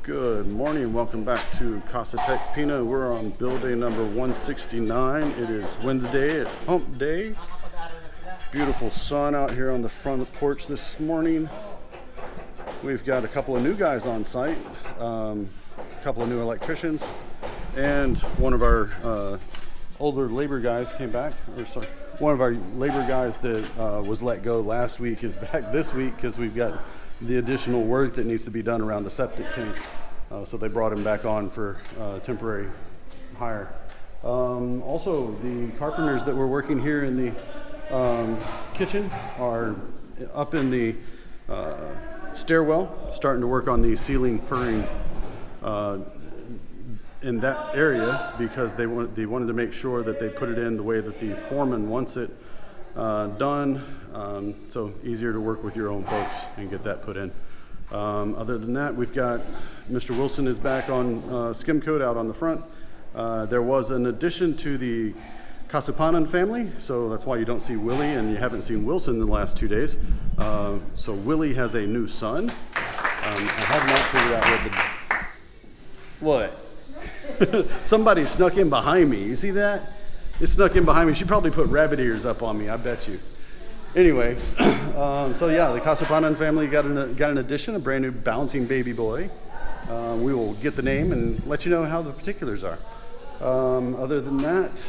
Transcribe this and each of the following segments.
Good morning, welcome back to casa.texpina. We're on building number 169. It is Wednesday, it's hump day. Beautiful sun out here on the front porch this morning. We've got a couple of new guys on site, a couple of new electricians, and one of our older labor guys came back, or sorry, one of our labor guys that was let go last week is back this week because we've got the additional work that needs to be done around the septic tank. So they brought him back on for temporary hire. Also, the carpenters that were working here in the kitchen are up in the stairwell, starting to work on the ceiling furring in that area because they wanted to make sure that they put it in the way that the foreman wants it done, so easier to work with your own folks and get that put in. Other than that, we've got Mr. Wilson is back on skim coat out on the front. There was an addition to the Casupanan family, so that's why you don't see Willie and you haven't seen Wilson in the last 2 days. So Willie has a new son. I have not figured out what somebody snuck in behind me. You see that? It snuck in behind me. She probably put rabbit ears up on me, I bet you. Anyway, so yeah, the Casupanan family got an addition, a brand new bouncing baby boy. We will get the name and let you know how the particulars are. Other than that,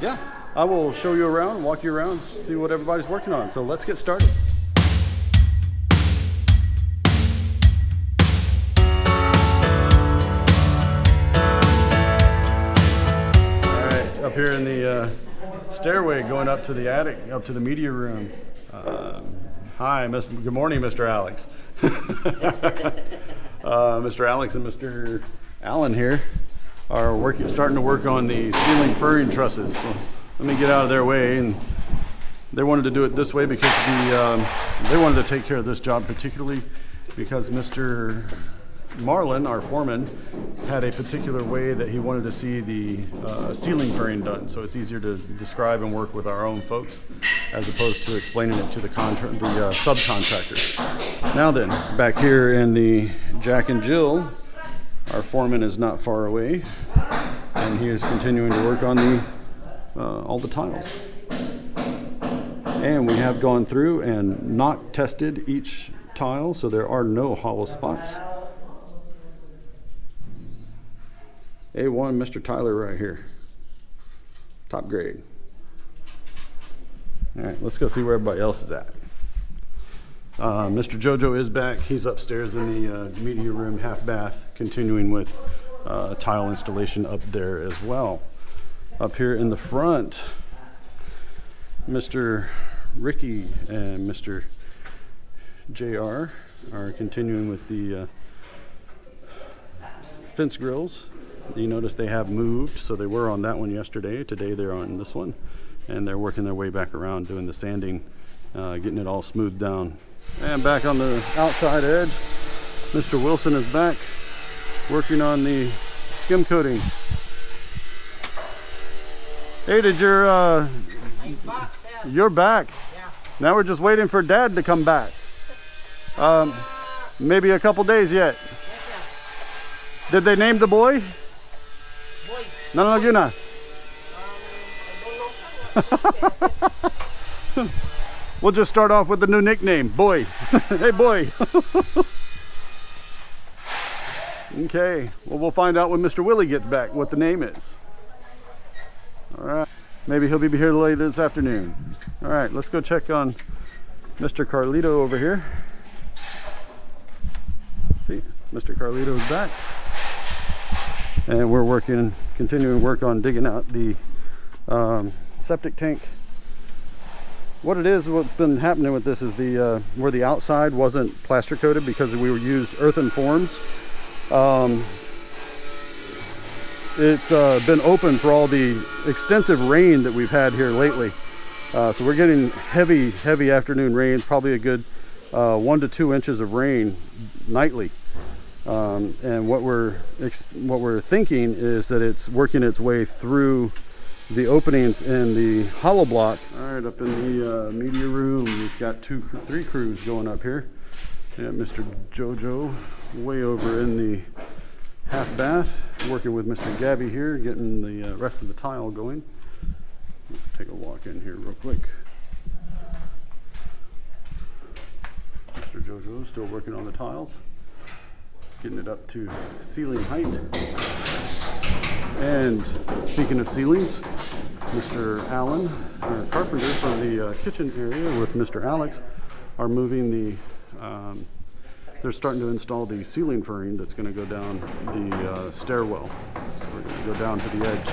yeah, I will show you around, walk you around, see what everybody's working on. So let's get started. Up here in the stairway going up to the attic, up to the media room. Hi, good morning, Mr. Alex. Mr. Alex and Mr. Allen here are starting to work on the ceiling furring trusses. So let me get out of their way. And they wanted to do it this way because they wanted to take care of this job particularly because Mr. Marlin, our foreman, had a particular way that he wanted to see the ceiling furring done, so it's easier to describe and work with our own folks as opposed to explaining it to the subcontractor. Now then, back here in the Jack and Jill, our foreman is not far away, and he is continuing to work on the all the tiles. And we have gone through and not tested each tile, so there are no hollow spots. A1 Mr. Tyler right here. Top grade. All right, let's go see where everybody else is at. Mr. Jojo is back. He's upstairs in the media room, half bath, continuing with tile installation up there as well. Up here in the front, Mr. Ricky and Mr. JR are continuing with the fence grills. You notice they have moved, so they were on that one yesterday. Today they're on this one, and they're working their way back around doing the sanding, getting it all smoothed down. And back on the outside edge, Mr. Wilson is back working on the skim coating. Hey, you're back? Yeah. Now we're just waiting for Dad to come back. Maybe a couple days yet. Yes, did they name the boy? No, yun na. We'll just start off with the new nickname, Boy. Hey, Boy. Okay, well, we'll find out when Mr. Willie gets back what the name is. All right, maybe he'll be here later this afternoon. All right, let's go check on Mr. Carlito over here. See, Mr. Carlito is back. And we're continuing work on digging out the septic tank. What's been happening with this is where the outside wasn't plaster coated because we used earthen forms. It's been open for all the extensive rain that we've had here lately. So we're getting heavy afternoon rains, probably a good 1 to 2 inches of rain nightly. And what we're thinking is that it's working its way through the openings in the hollow block. All right, up in the media room, we've got 3 crews going up here. Yeah, Mr. Jojo way over in the half bath, working with Mr. Gabby here, getting the rest of the tile going. Let's take a walk in here real quick. Mr. Jojo still working on the tiles, getting it up to ceiling height. And speaking of ceilings, Mr. Allen, our carpenter from the kitchen area with Mr. Alex, are moving the they're starting to install the ceiling furring that's going to go down the stairwell. So we're going to go down to the edge.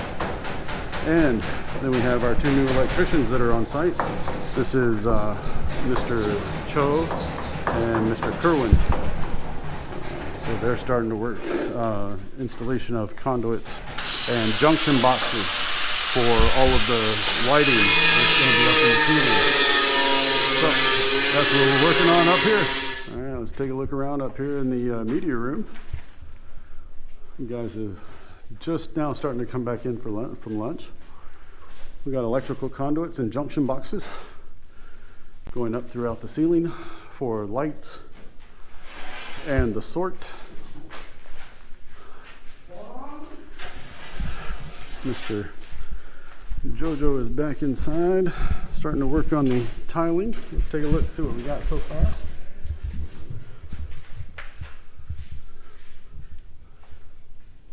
And then we have our two new electricians that are on site. This is Mr. Cho and Mr. Kerwin. So they're starting to work installation of conduits and junction boxes for all of the lighting that's going to be up in the ceiling. So that's what we're working on up here. All right, let's take a look around up here in the media room. You guys have just now starting to come back in from lunch. We got electrical conduits and junction boxes going up throughout the ceiling for lights and the sort. Mr. Jojo is back inside, starting to work on the tiling. Let's take a look, see what we got so far.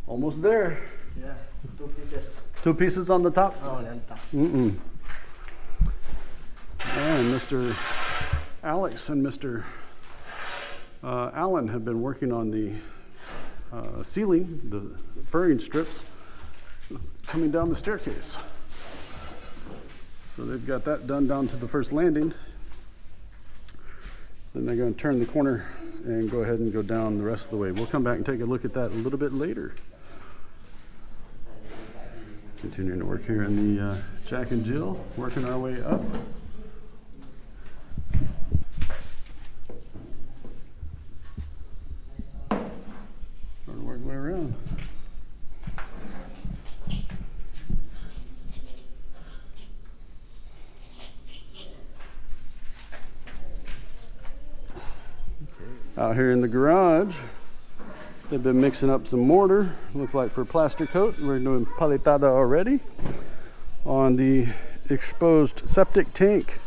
Almost there. Yeah, 2 pieces. 2 pieces on the top? Oh, on top. And Mr. Alex and Mr. Allen have been working on the ceiling, the furring strips coming down the staircase. So they've got that done down to the first landing. Then they're going to turn the corner and go ahead and go down the rest of the way. We'll come back and take a look at that a little bit later. Continuing to work here in the Jack and Jill, working our way up. Starting to work my way around. Out here in the garage, they've been mixing up some mortar, look like for plaster coat. We're doing palitada already on the exposed septic tank.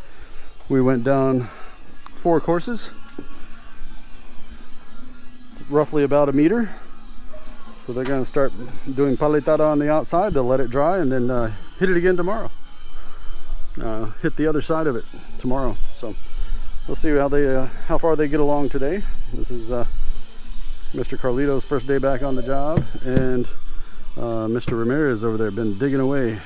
We went down 4 courses, it's roughly about 1 meter. So they're going to start doing palitada on the outside. They'll let it dry and then hit it again tomorrow. Hit the other side of it tomorrow. So we'll see how far they get along today. This is Mr. Carlito's first day back on the job, and Mr. Ramirez over there been digging away.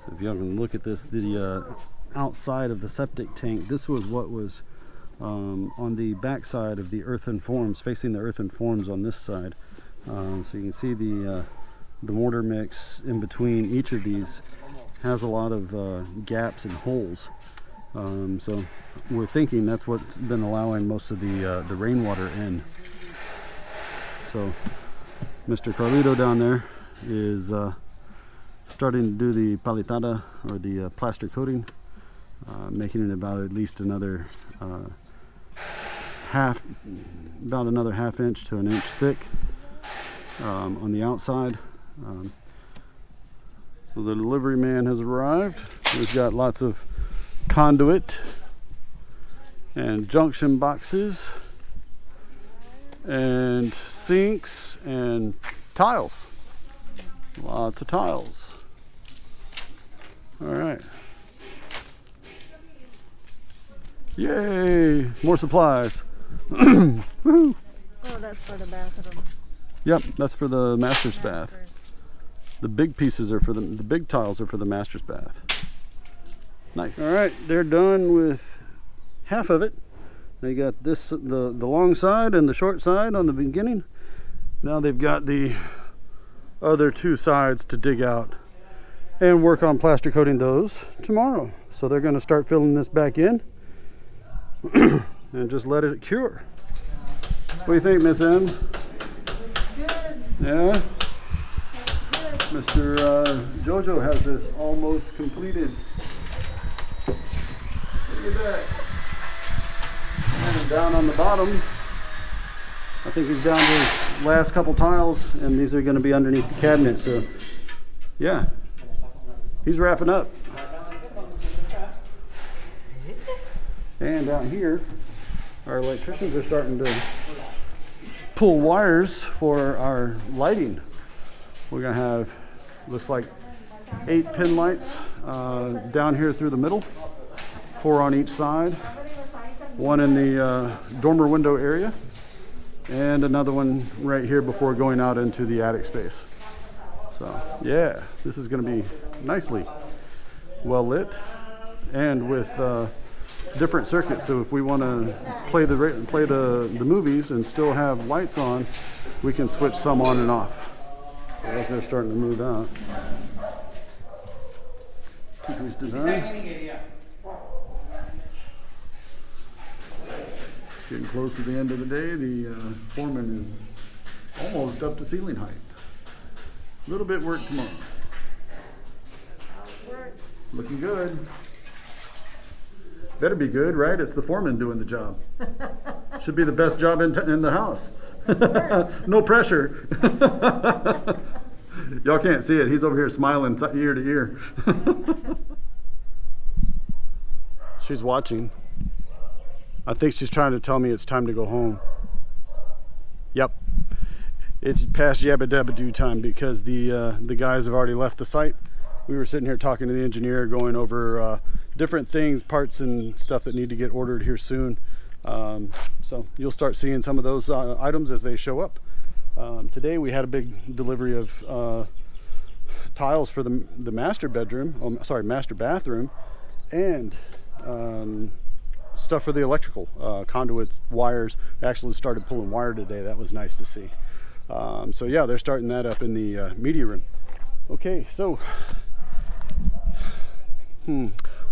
So if y'all can look at this, the outside of the septic tank, this was what was on the back side of the earthen forms, facing the earthen forms on this side. So you can see the mortar mix in between each of these has a lot of gaps and holes. So we're thinking that's what's been allowing most of the rainwater in. So Mr. Carlito down there is starting to do the palitada, or the plaster coating, making it about at least another half inch to 1 inch thick on the outside. So the delivery man has arrived. We've got lots of conduit and junction boxes and sinks and tiles. Lots of tiles. All right. Yay! More supplies. Woohoo! Oh, that's for the bathroom. Yep, that's for the master's bath. The big pieces are for the big tiles are for the master's bath. Nice. All right, they're done with half of it. They got this, the long side and the short side on the beginning. Now they've got the other 2 sides to dig out and work on plaster coating those tomorrow. So they're going to start filling this back in and just let it cure. What do you think, Miss M? Good. Yeah? Mr. Jojo has this almost completed. Look at that. And down on the bottom, I think he's down to his last couple tiles, and these are going to be underneath the cabinet. So, yeah, he's wrapping up. And down here, our electricians are starting to pull wires for our lighting. We're going to have, looks like 8 pin lights down here through the middle, 4 on each side, 1 in the dormer window area, and another one right here before going out into the attic space. So yeah, this is going to be nicely well lit and with different circuits. So if we want to play the movies and still have lights on, we can switch some on and off. So as they're starting to move out. Two-piece design. Getting close to the end of the day. The foreman is almost up to ceiling height. A little bit work tomorrow. Looking good. Better be good, right? It's the foreman doing the job. Should be the best job in the house. No pressure. Y'all can't see it. He's over here smiling ear to ear. She's watching. I think she's trying to tell me it's time to go home. Yep. It's past yabba dabba doo time because the guys have already left the site. We were sitting here talking to the engineer, going over different things, parts and stuff that need to get ordered here soon. So you'll start seeing some of those items as they show up. Today we had a big delivery of tiles for the master bedroom, master bathroom, and stuff for the electrical conduits, wires. I actually started pulling wire today. That was nice to see. So yeah, they're starting that up in the media room. Okay, so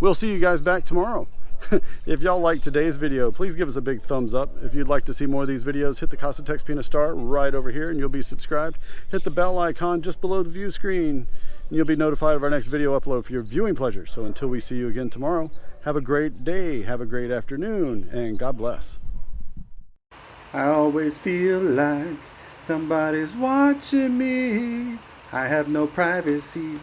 we'll see you guys back tomorrow. If y'all like today's video, please give us a big thumbs up. If you'd like to see more of these videos, hit the casa.texpina star right over here and you'll be subscribed. Hit the bell icon just below the view screen and you'll be notified of our next video upload for your viewing pleasure. So until we see you again tomorrow, have a great day, have a great afternoon, and God bless. I always feel like somebody's watching me. I have no privacy.